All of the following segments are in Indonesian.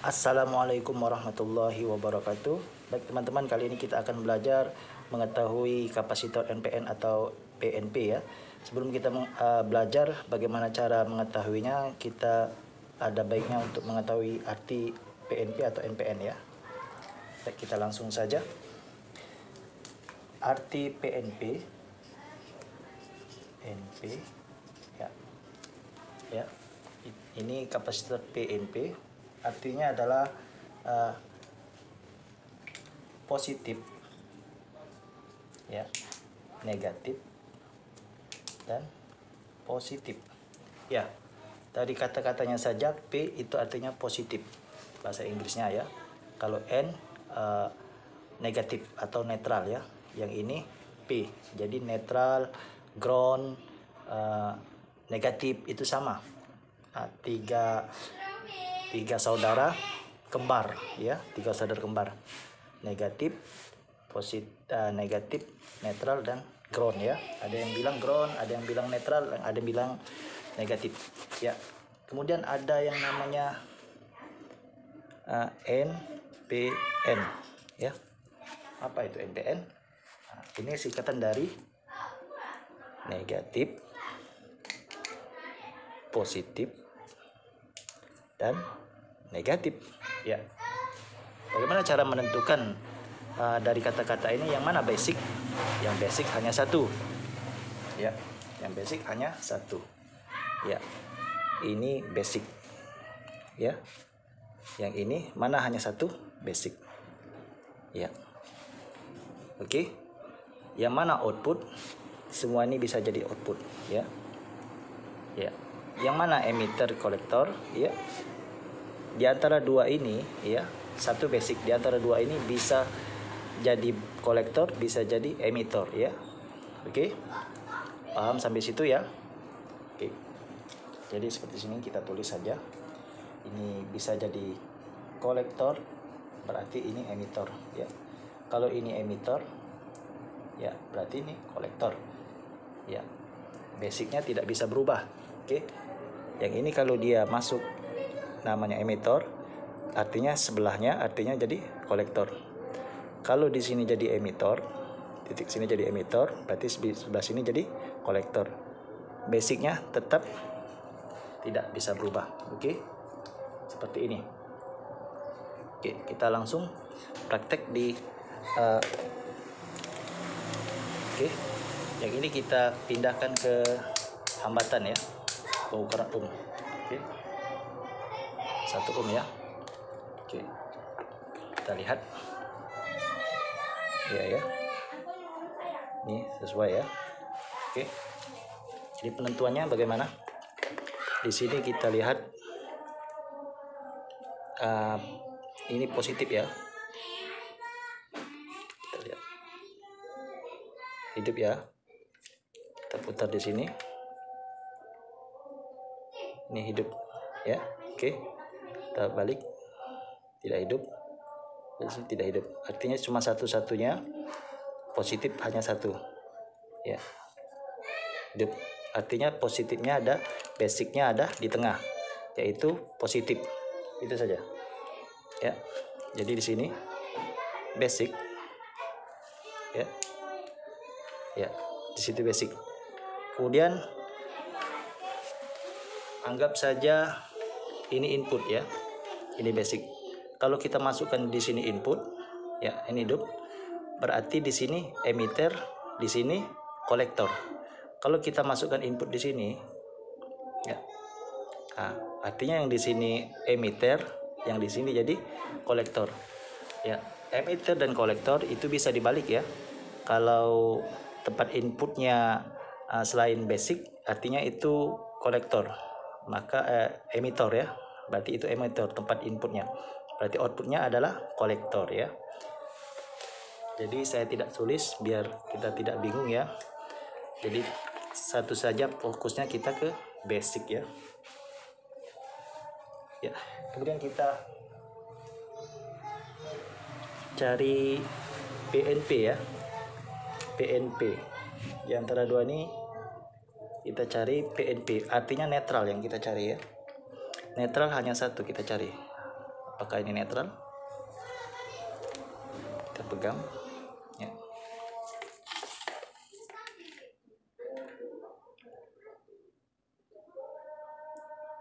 Assalamualaikum warahmatullahi wabarakatuh. Baik teman-teman, kali ini kita akan belajar mengetahui kapasitor NPN atau PNP ya. Sebelum kita belajar bagaimana cara mengetahuinya, kita ada baiknya untuk mengetahui arti PNP atau NPN ya. Baik, kita langsung saja. Arti PNP ya. Ya. Ini kapasitor PNP. Artinya adalah positif, ya, negatif, dan positif. Ya, tadi kata-katanya saja P itu artinya positif, bahasa Inggrisnya ya. Kalau N negatif atau netral ya. Yang ini P, jadi netral, ground, negatif itu sama. Nah, tiga saudara kembar ya, tiga saudara kembar, negatif, negatif, netral, dan ground ya. Ada yang bilang ground, ada yang bilang netral, ada yang bilang negatif ya. Kemudian ada yang namanya NPN ya. Apa itu NPN? Nah, ini singkatan dari negatif, positif, dan negatif ya. Bagaimana cara menentukan dari kata-kata ini yang mana basic? Yang basic hanya satu ya, yang basic hanya satu ya. Ini basic ya, yang ini mana hanya satu basic ya. Oke, yang mana output? Semua ini bisa jadi output ya. Ya, yang mana emitter kolektor ya. Di antara dua ini ya, satu basic, di antara dua ini bisa jadi kolektor, bisa jadi emitter ya. Oke, paham sampai situ ya? Oke, jadi seperti sini kita tulis saja. Ini bisa jadi kolektor, berarti ini emitter ya. Kalau ini emitter ya, berarti ini kolektor ya. Basicnya tidak bisa berubah. Oke, yang ini kalau dia masuk namanya emitter, artinya sebelahnya artinya jadi kolektor. Kalau di sini jadi emitter, titik sini jadi emitter, berarti sebelah sini jadi kolektor. Basicnya tetap tidak bisa berubah. Oke, seperti ini. Oke, kita langsung praktek di oke, yang ini kita pindahkan ke hambatan ya, pengukuran ohm. Oke, 1 ohm ya. Oke, kita lihat ya, ini sesuai ya. Oke, jadi penentuannya bagaimana? Di sini kita lihat ini positif ya. Kita lihat hidup ya. Kita putar di sini. Ini hidup ya. Oke, kita balik, tidak hidup. Di sini tidak hidup. Artinya cuma satu-satunya positif, hanya satu ya, hidup. Artinya positifnya ada, basicnya ada di tengah, yaitu positif. Itu saja ya. Jadi di sini basic ya, ya, di situ basic. Kemudian anggap saja ini input ya, ini basic. Kalau kita masukkan di sini input ya, ini hidup, berarti di sini emitter, di sini kolektor. Kalau kita masukkan input di sini ya, nah, artinya yang di sini emitter, yang di sini jadi kolektor ya. Emitter dan kolektor itu bisa dibalik ya. Kalau tempat inputnya selain basic, artinya itu kolektor, maka emitter ya, berarti itu emitter tempat inputnya, berarti outputnya adalah kolektor ya. Jadi saya tidak tulis biar kita tidak bingung ya. Jadi satu saja, fokusnya kita ke basic ya. Ya, kemudian kita cari PNP ya. PNP. Di antara dua ini kita cari PNP, artinya netral yang kita cari ya. Netral hanya satu kita cari. apakah ini netral? Kita pegang ya.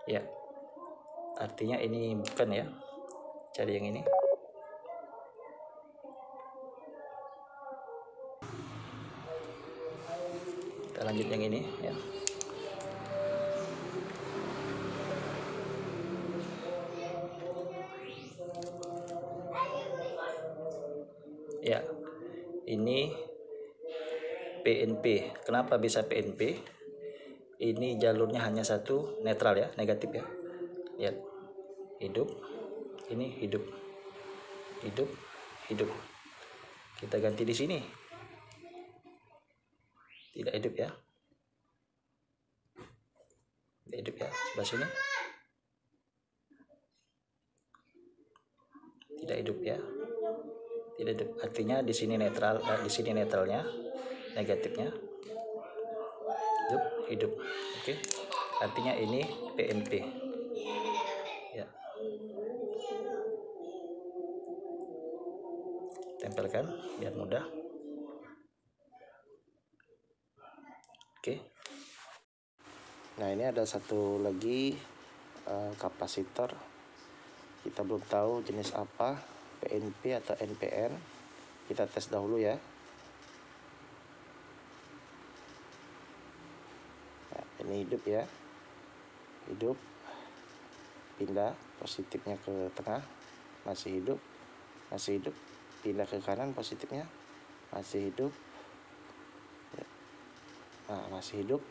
Ya, artinya ini bukan ya. Cari yang ini. Kita lanjut yang ini ya. Ya, ini PNP. Kenapa bisa PNP? Ini jalurnya hanya satu, netral ya, negatif ya. Lihat, hidup, ini hidup, hidup, hidup. Kita ganti di sini, tidak hidup ya, tidak hidup ya. Sebelah sini, tidak hidup ya, tidak hidup. Artinya di sini netral, di sini netralnya, negatifnya, hidup, hidup. Oke, artinya ini PNP. Ya. Tempelkan biar mudah. Oke. Nah, ini ada satu lagi kapasitor. Kita belum tahu jenis apa, PNP atau NPN. Kita tes dahulu ya. Nah, ini hidup ya. Hidup. Pindah positifnya ke tengah. Masih hidup. Masih hidup. Pindah ke kanan positifnya. Masih hidup. Nah, masih hidup.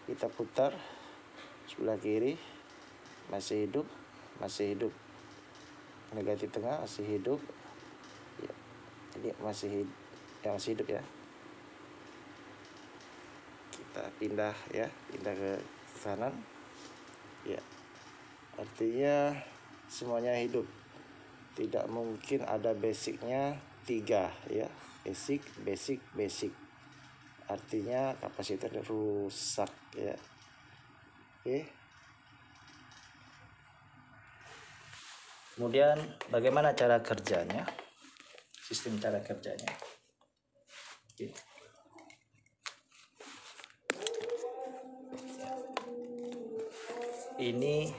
Kita putar sebelah kiri. Masih hidup. Masih hidup. Negatif tengah masih hidup ya. Jadi masih hidup ya. Kita pindah ya, pindah ke kanan ya. Artinya semuanya hidup. Tidak mungkin ada basicnya 3 ya. Basic. Artinya kapasitor rusak ya. Oke. Kemudian bagaimana cara kerjanya? Sistem cara kerjanya. Oke. Ini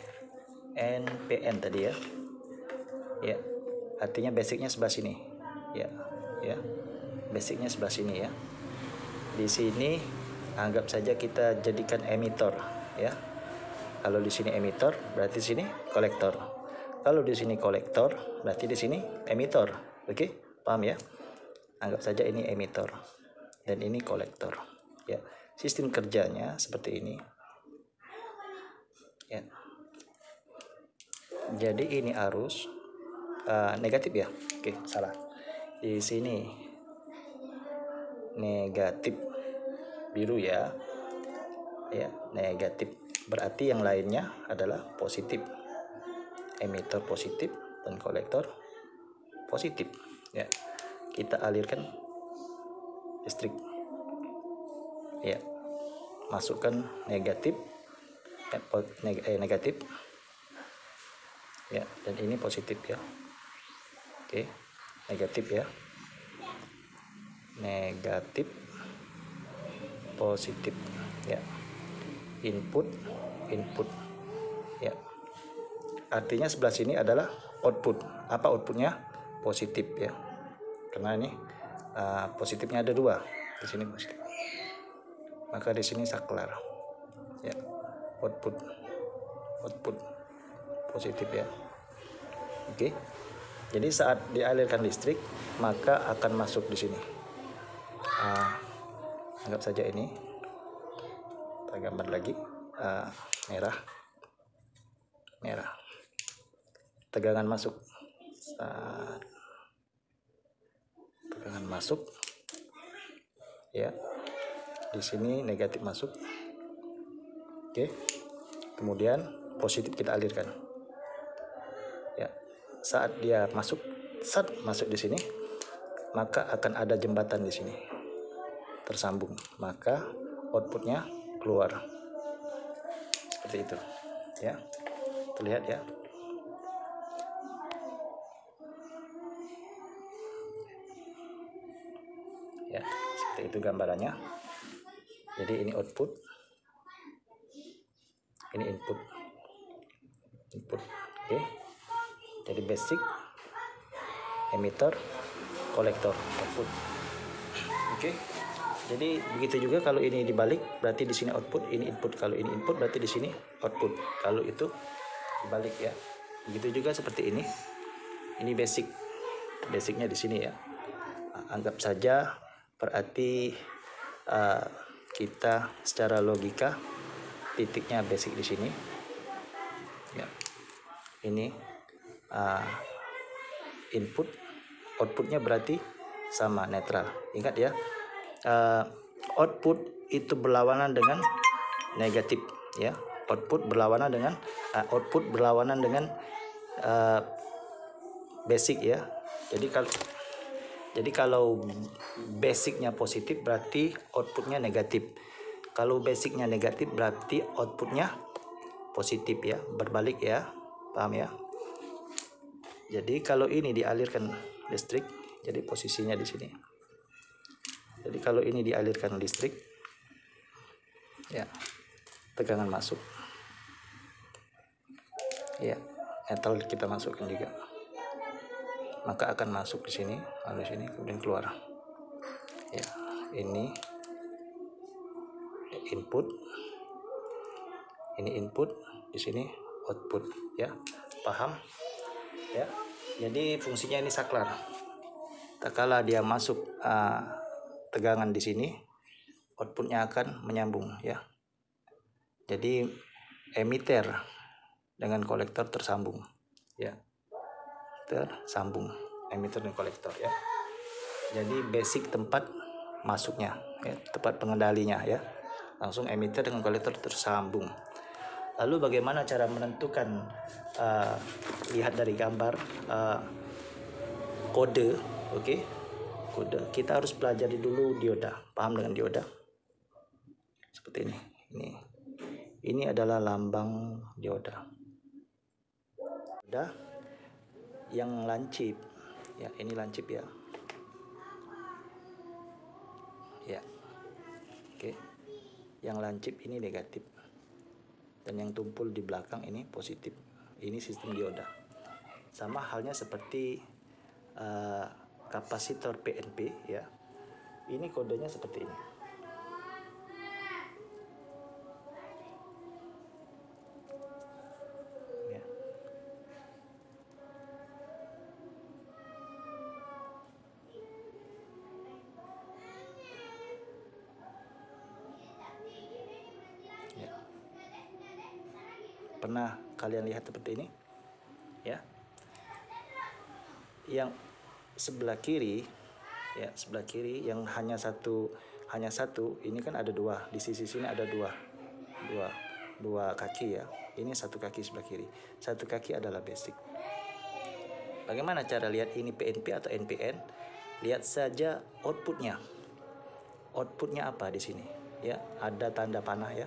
NPN tadi ya. Ya. Artinya basicnya sebelah sini. Ya. Basicnya sebelah sini ya. Di sini anggap saja kita jadikan emitor ya. Kalau di sini emitor, berarti sini kolektor. Kalau di sini kolektor, berarti di sini emitor. Oke, paham ya? Anggap saja ini emitor dan ini kolektor. Ya, sistem kerjanya seperti ini. Ya. Jadi ini arus negatif ya. Oke, salah. Di sini negatif biru ya. Ya, negatif. Berarti yang lainnya adalah positif. Emitor positif dan kolektor positif ya. Kita alirkan listrik ya, masukkan negatif negatif ya, dan ini positif ya. Oke, negatif ya, negatif positif ya. Input ya. Artinya sebelah sini adalah output. Apa outputnya? Positif ya. Karena ini positifnya ada 2. Di sini positif. Maka di sini saklar. Ya. Output positif ya. Oke. Jadi saat dialirkan listrik, maka akan masuk di sini. Anggap saja ini. Kita gambar lagi. Merah. Tegangan masuk. Tegangan masuk. Ya. Di sini negatif masuk. Oke. Kemudian positif kita alirkan. Ya. Saat dia masuk di sini, maka akan ada jembatan di sini. Tersambung, maka outputnya keluar. Seperti itu. Ya. Terlihat ya. itu gambarannya. Jadi ini output, ini input. Oke. Jadi basic, emitter, kolektor, output. Oke. Jadi begitu juga kalau ini dibalik, berarti di sini output, ini input. Kalau ini input, berarti di sini output. Kalau itu dibalik ya. Begitu juga seperti ini. Ini basic. Basicnya di sini ya. Anggap saja berarti kita secara logika titiknya basic di sini. Ya. Ini input, outputnya berarti sama, netral. Ingat ya. Output itu berlawanan dengan negatif ya. Output berlawanan dengan basic ya. Jadi kalau basicnya positif berarti outputnya negatif. Kalau basicnya negatif berarti outputnya positif ya, berbalik ya. Paham ya? Jadi kalau ini dialirkan listrik, jadi posisinya di sini. Jadi kalau ini dialirkan listrik, ya, tegangan masuk. Ya, metal kita masukkan juga. Maka akan masuk di sini, lalu sini kemudian keluar. Ya, ini input. Ini input, di sini output ya. Paham? Ya. Jadi fungsinya ini saklar. Tak kala dia masuk tegangan di sini, outputnya akan menyambung ya. Jadi emitter dengan kolektor tersambung ya, tersambung emitter dan kolektor ya. Jadi basic tempat masuknya ya, tempat pengendalinya ya, langsung emitter dengan kolektor tersambung. Lalu bagaimana cara menentukan? Lihat dari gambar kode, oke? Kode. Kita harus pelajari dulu dioda. Paham dengan dioda? Seperti ini. Ini adalah lambang dioda. Dioda yang lancip. Ya, ini lancip ya. Ya. Oke. Yang lancip ini negatif. Dan yang tumpul di belakang ini positif. Ini sistem dioda. Sama halnya seperti kapasitor PNP ya. Ini kodenya seperti ini. Ya. Ya. Pernah kalian lihat seperti ini? Ya. Yang sebelah kiri ya, sebelah kiri yang hanya satu, ini kan ada dua, di sisi sini ada dua kaki ya. Ini satu kaki sebelah kiri, satu kaki adalah basic. Bagaimana cara lihat ini PNP atau NPN? Lihat saja outputnya apa di sini ya, ada tanda panah ya.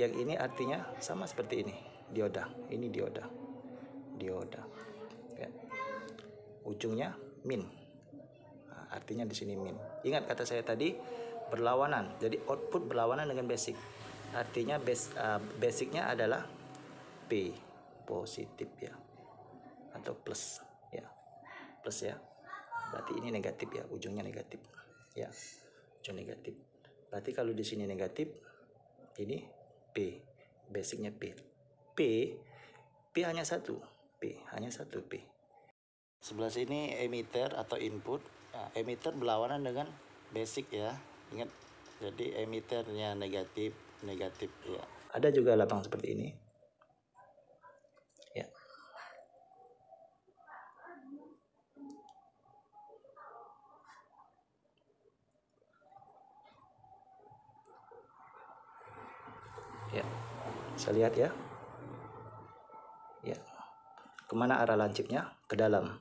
Yang ini artinya sama seperti ini, dioda. Ini dioda ya. Ujungnya min. Artinya di sini min. Ingat kata saya tadi, berlawanan. Jadi output berlawanan dengan basic. Artinya basicnya adalah P, positif ya, atau plus ya, plus ya. Berarti ini negatif ya, ujungnya negatif ya, ujung negatif. Berarti kalau di sini negatif, ini P, basicnya P. P hanya satu, P. Sebelah sini emitter atau input. Nah, emitter berlawanan dengan basic ya. Ingat, jadi emitternya negatif ya. Ada juga lambang seperti ini. Ya. Ya. Bisa lihat ya. Ya. Kemana arah lancipnya? Ke dalam.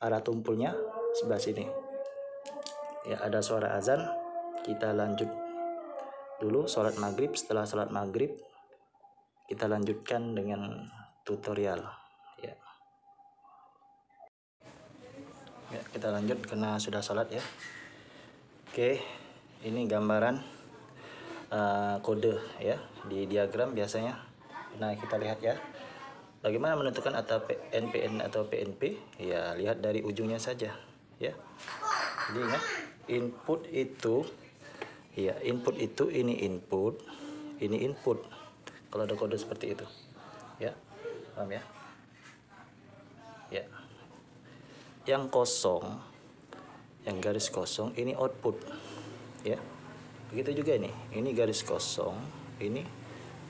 Arah tumpulnya sebelah sini. Ya, ada suara azan. Kita lanjut dulu sholat maghrib. Setelah sholat maghrib kita lanjutkan dengan tutorial ya. Ya, kita lanjut karena sudah sholat ya. Oke ini gambaran kode ya di diagram biasanya. Nah, kita lihat ya. Bagaimana menentukan antara NPN atau PNP? Ya, lihat dari ujungnya saja ya. Jadi ingat, input itu ya, input itu ini input, ini input. Kalau ada kode seperti itu. Ya. Paham ya? Ya. Yang kosong, yang garis kosong ini output. Ya. Begitu juga ini garis kosong, ini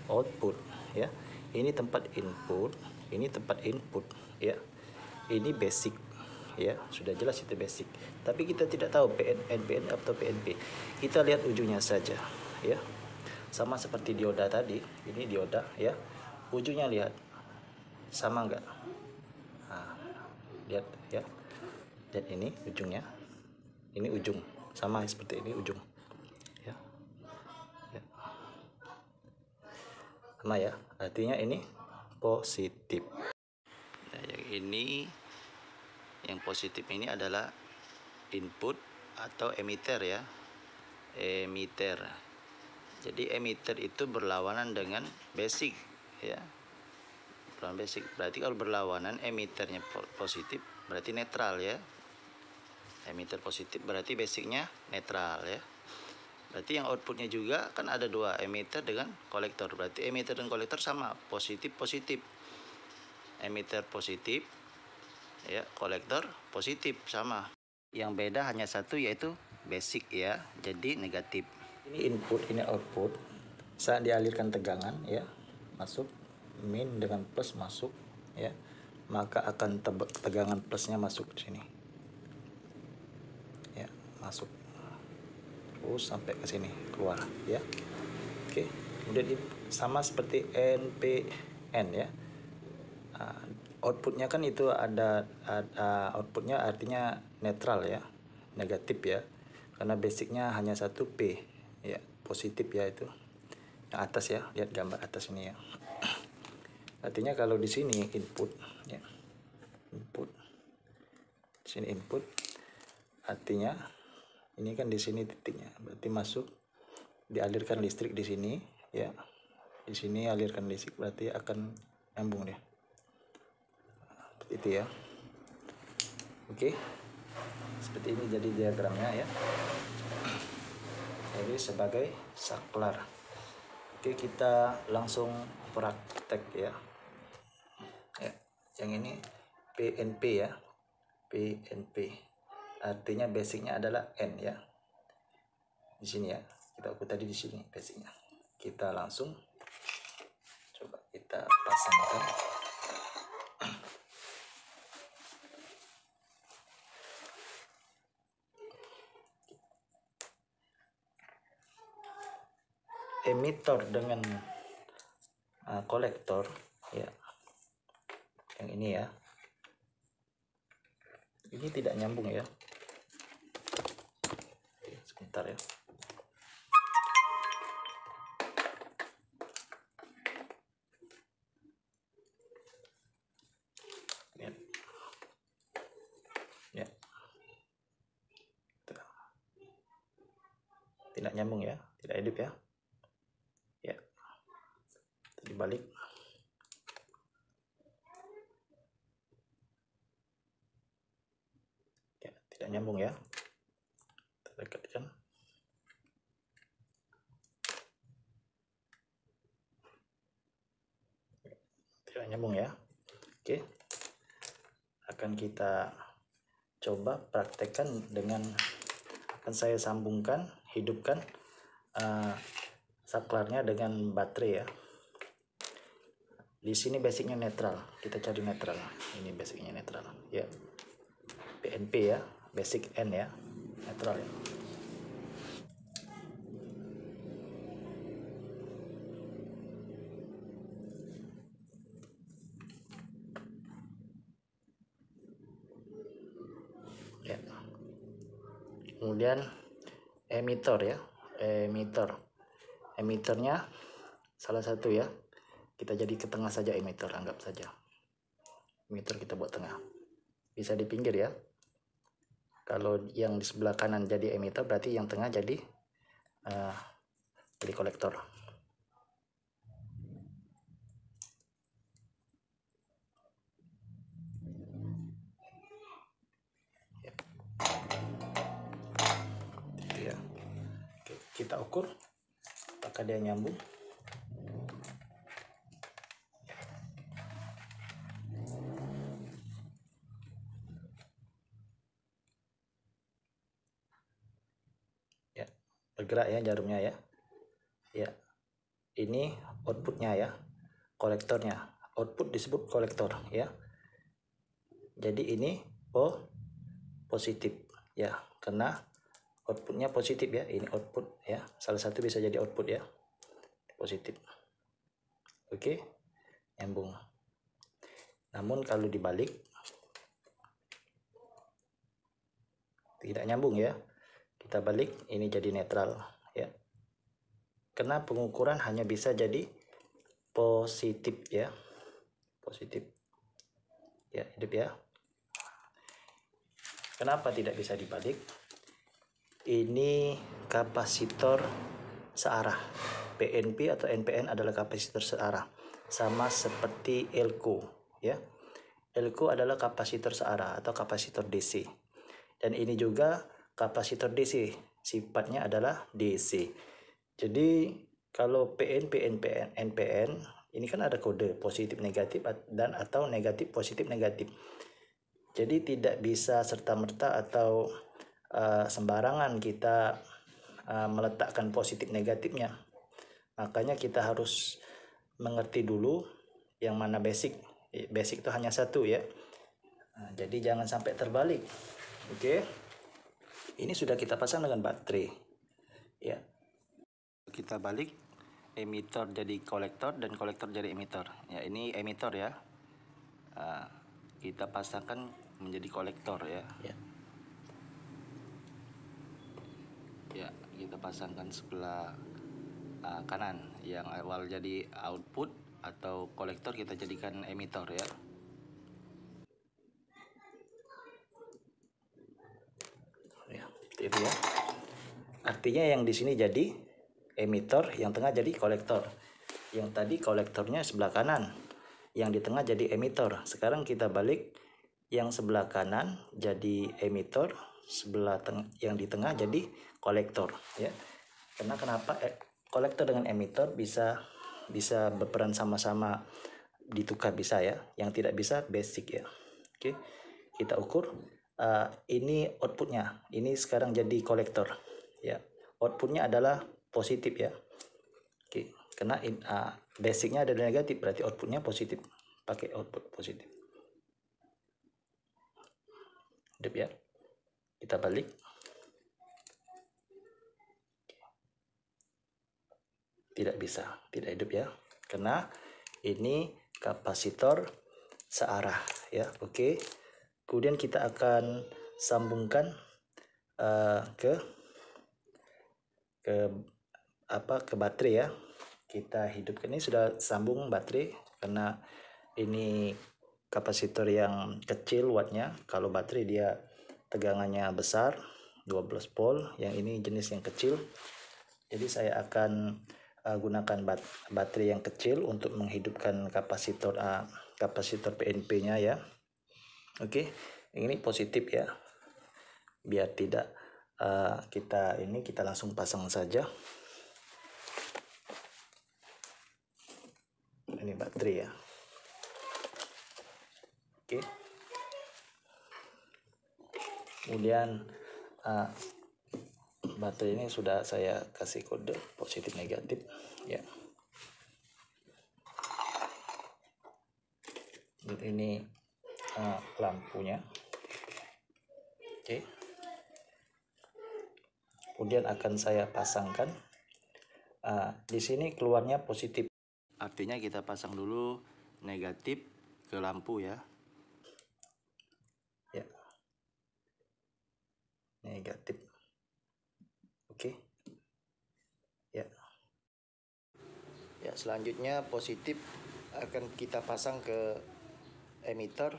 output ya. Ini tempat input, ini tempat input ya. Ini basic ya, sudah jelas itu basic. Tapi kita tidak tahu NPN atau PNP. Kita lihat ujungnya saja ya. Sama seperti dioda tadi, ini dioda ya. Ujungnya lihat sama enggak? Nah, lihat ya. Dan ini ujungnya. Ini ujung, sama seperti ini ujung. Ya. Ya. Sama ya, artinya ini positif. Nah, yang positif ini adalah input atau emitter ya, emitter. Jadi emitter itu berlawanan dengan basic ya, berlawanan basic. Berarti kalau berlawanan emitternya positif berarti netral ya. Emitter positif berarti basicnya netral ya. Berarti yang outputnya juga kan ada dua, emitter dengan kolektor. Berarti emitter dan kolektor sama, positif positif. Emitter positif ya, kolektor positif sama. Yang beda hanya satu, yaitu basic ya, jadi negatif. Ini input, ini output. Saat dialirkan tegangan ya, masuk min dengan plus masuk ya, maka akan tegangan plusnya masuk di sini ya, masuk terus sampai ke sini keluar ya. Oke, kemudian sama seperti NPN ya. Outputnya kan itu ada outputnya artinya netral ya, negatif ya, karena basicnya hanya satu P ya, positif ya. Itu yang atas ya, lihat gambar atas ini ya. Artinya kalau di sini input ya, input di sini input, artinya ini kan di sini titiknya, berarti masuk dialirkan listrik di sini ya, di sini alirkan listrik berarti akan nyambung deh seperti itu ya. Oke, seperti ini jadi diagramnya ya. Ini sebagai saklar. Oke, kita langsung praktek ya. Ya, yang ini PNP ya, PNP artinya basicnya adalah N ya. Di sini ya, kita ukur tadi di sini basicnya. Kita langsung coba kita pasangkan. Emitter dengan kolektor ya, yang ini ya, ini tidak nyambung ya. Oke, sebentar ya. Ya, tidak nyambung ya, tidak hidup ya. Ya, dibalik. Ya, tidak nyambung ya. Kita dekatkan. Tidak nyambung ya. Oke, akan kita coba praktekkan dengan, akan saya sambungkan, hidupkan saklarnya dengan baterai ya. Di sini basicnya netral, kita cari netral. Ini basicnya netral ya, PNP ya, basic N ya, netral ya. Ya. Kemudian emitter ya, emitternya salah satu ya, kita jadi ke tengah saja emitter, anggap saja emitter kita buat tengah, bisa di pinggir ya. Kalau yang di sebelah kanan jadi emitter, berarti yang tengah jadi jadi kolektor. Ya. Oke, kita ukur apakah dia nyambung. Ya, bergerak ya jarumnya ya. Ya, ini outputnya ya, kolektornya. Output disebut kolektor ya. Jadi ini positif ya, karena outputnya positif ya. Ini output ya, salah satu bisa jadi output ya, positif. Oke, nyambung. Namun kalau dibalik tidak nyambung ya. Kita balik, ini jadi netral ya. Karena pengukuran hanya bisa jadi positif ya, positif ya, hidup ya. Kenapa tidak bisa dibalik? Ini kapasitor searah. PNP atau NPN adalah kapasitor searah, sama seperti elko ya. Elko adalah kapasitor searah atau kapasitor DC, dan ini juga kapasitor DC, sifatnya adalah DC. Jadi kalau PNP, NPN, NPN ini kan ada kode positif negatif dan atau negatif positif negatif. Jadi tidak bisa serta-merta atau sembarangan kita meletakkan positif negatifnya. Makanya kita harus mengerti dulu yang mana basic. Basic itu hanya satu ya. Nah, jadi jangan sampai terbalik. Oke. Ini sudah kita pasang dengan baterai. Ya. Kita balik, emitor jadi kolektor dan kolektor jadi emitor. Ya, ini emitor ya. Kita pasangkan menjadi kolektor ya. Ya, kita pasangkan sebelah kanan. Yang awal jadi output atau kolektor kita jadikan emitor ya. Ya, itu ya. Artinya yang di sini jadi emitor, yang tengah jadi kolektor. Yang tadi kolektornya sebelah kanan, yang di tengah jadi emitor. Sekarang kita balik, yang sebelah kanan jadi emitor, yang di tengah jadi kolektor ya. Karena kenapa kolektor dengan emitor bisa berperan sama-sama, ditukar bisa ya. Yang tidak bisa basic ya. Oke, kita ukur. Ini outputnya, ini sekarang jadi kolektor ya. Outputnya adalah positif ya. Oke, karena basicnya ada negatif, berarti outputnya positif, pakai output positif. Hidup ya. Kita balik. Tidak bisa, tidak hidup ya, karena ini kapasitor searah ya. Oke, kemudian kita akan sambungkan ke baterai ya. Kita hidupkan, ini sudah sambung baterai karena ini kapasitor yang kecil wattnya. Kalau baterai dia tegangannya besar 12 volt, yang ini jenis yang kecil. Jadi saya akan gunakan baterai yang kecil untuk menghidupkan kapasitor PNP-nya ya. Oke, ini positif ya. Biar tidak kita langsung pasang saja. Ini baterai ya. Oke. Kemudian baterai ini sudah saya kasih kode positif negatif ya. Dan ini lampunya. Oke. Kemudian akan saya pasangkan. Di sini keluarnya positif. Artinya kita pasang dulu negatif ke lampu ya. Ya. Negatif. Oke. Ya. Ya, selanjutnya positif akan kita pasang ke emitter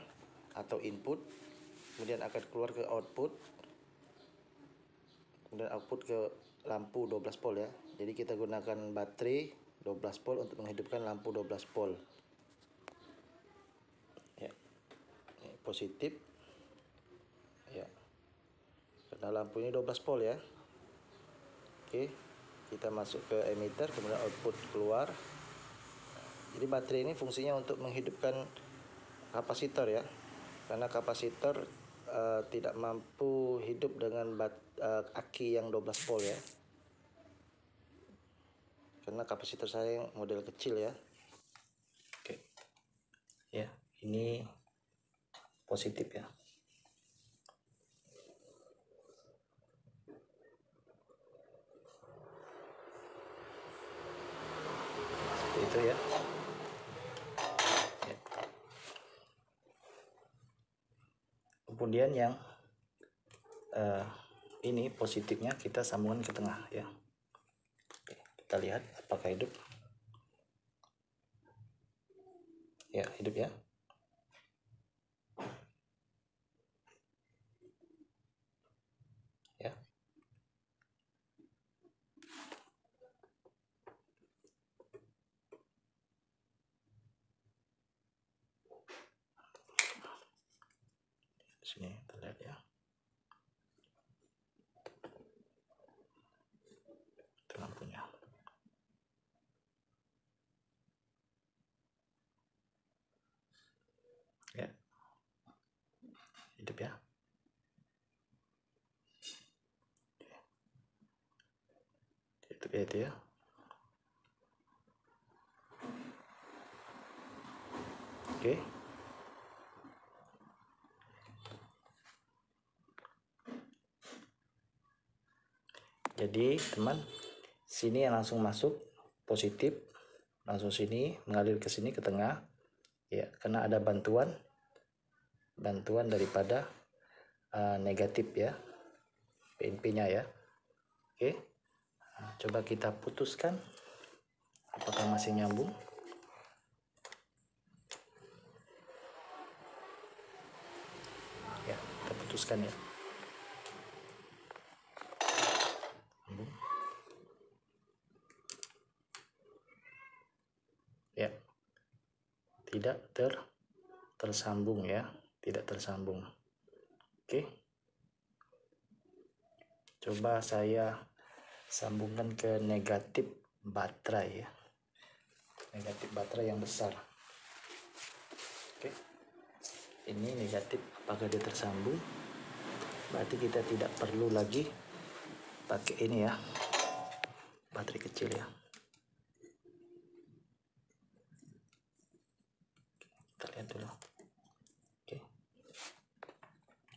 atau input, kemudian akan keluar ke output, kemudian output ke lampu 12 volt ya. Jadi kita gunakan baterai 12 volt untuk menghidupkan lampu 12 volt. Ya. Ini positif. Ya. Karena lampu ini 12 volt ya. Oke. Kita masuk ke emitter, kemudian output keluar. Jadi baterai ini fungsinya untuk menghidupkan kapasitor ya. Karena kapasitor tidak mampu hidup dengan aki yang 12 volt ya. Karena kapasitor saya model kecil ya. Oke. Ya, ini positif ya. Seperti itu ya. Kemudian yang ini positifnya kita sambungkan ke tengah ya. Oke, kita lihat apakah hidup. Ya, hidup ya. Ya. Sini kita lihat ya. Itu lampunya. Ya. Hidup ya. Hidup ya itu ya. Oke. Jadi teman, sini yang langsung masuk positif, langsung sini mengalir ke sini ke tengah ya, karena ada bantuan daripada negatif ya, PNP-nya ya. Oke. Nah, coba kita putuskan apakah masih nyambung. Ya, kita putuskan ya. Ya, tidak tersambung ya, tidak tersambung. Oke, coba saya sambungkan ke negatif baterai ya, negatif baterai yang besar. Oke, ini negatif, apakah dia tersambung? Berarti kita tidak perlu lagi pakai ini ya, baterai kecil ya. Kita lihat dulu. Oke,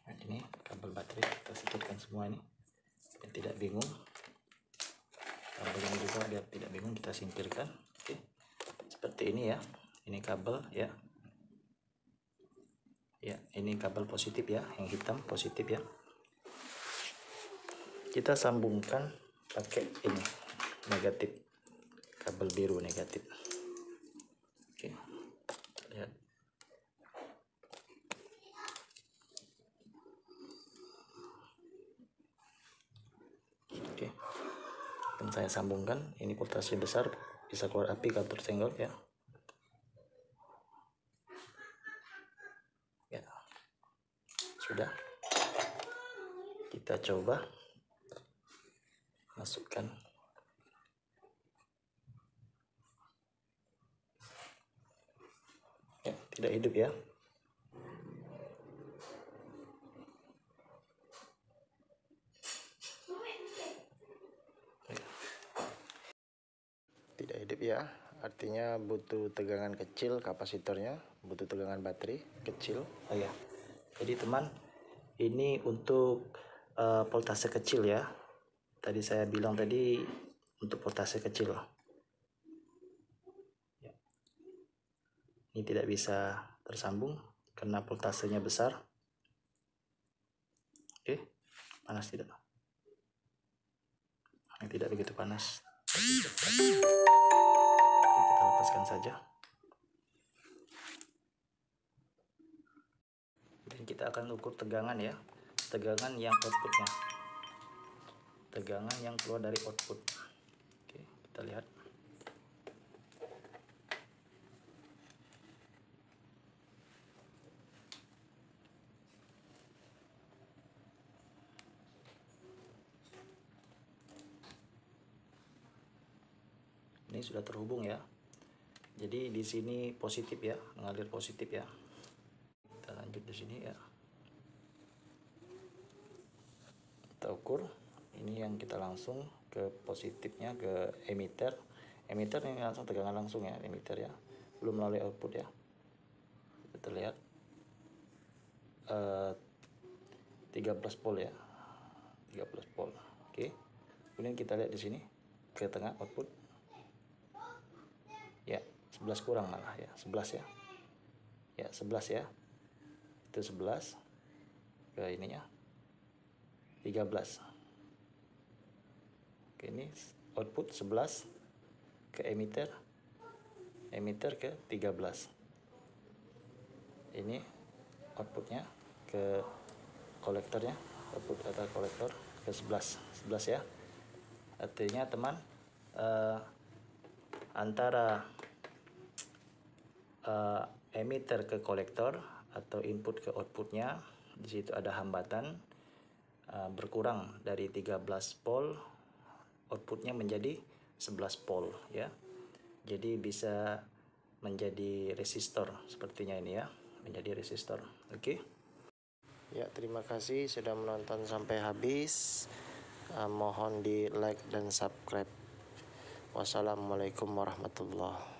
nah, ini kabel baterai kita singkirkan semua ini biar tidak bingung. Kabel ini juga biar tidak bingung kita singkirkan. Oke, seperti ini ya. Ini kabel ya. Ya, ini kabel positif ya, yang hitam positif ya. Kita sambungkan pakai ini negatif, kabel biru negatif. Oke, lihat. Oke, dan saya sambungkan. Ini voltase besar, bisa keluar api kalau tersenggol ya. Ya, sudah. Kita coba masukkan. Ya, tidak hidup ya. Tidak hidup ya, artinya butuh tegangan kecil kapasitornya, butuh tegangan baterai kecil. Oh ya, jadi teman, ini untuk voltase kecil ya. Tadi saya bilang tadi untuk voltase kecil. Ya. Ini tidak bisa tersambung karena voltasenya besar. Oke, panas tidak? Ini tidak begitu panas. Oke, kita lepaskan saja. Dan kita akan ukur tegangan ya, tegangan yang outputnya. tegangan yang keluar dari output. Oke, kita lihat. Ini sudah terhubung ya. Jadi di sini positif ya, mengalir positif ya. Kita lanjut di sini ya. Kita ukur. Ini yang kita langsung ke positifnya ke emitter. Emitter ini langsung tegangan langsung ya, emitter ya. Belum melalui output ya. Kita lihat 13 volt ya. 13 volt. Oke. Kemudian kita lihat di sini ke tengah output. Ya, 11 kurang malah ya, 11 ya. Ya, 11 ya. Itu 11 ke ininya 13. Oke, ini output 11 ke emitter ke 13. Ini outputnya ke kolektornya, output data kolektor ke 11 ya. Artinya teman, antara emitter ke kolektor atau input ke outputnya, di situ ada hambatan berkurang dari 13 volt, outputnya menjadi 11 volt ya. Jadi bisa menjadi resistor sepertinya ini ya, menjadi resistor. Oke. Ya, terima kasih sudah menonton sampai habis. Mohon di like dan subscribe. Wassalamualaikum warahmatullahi wabarakatuh.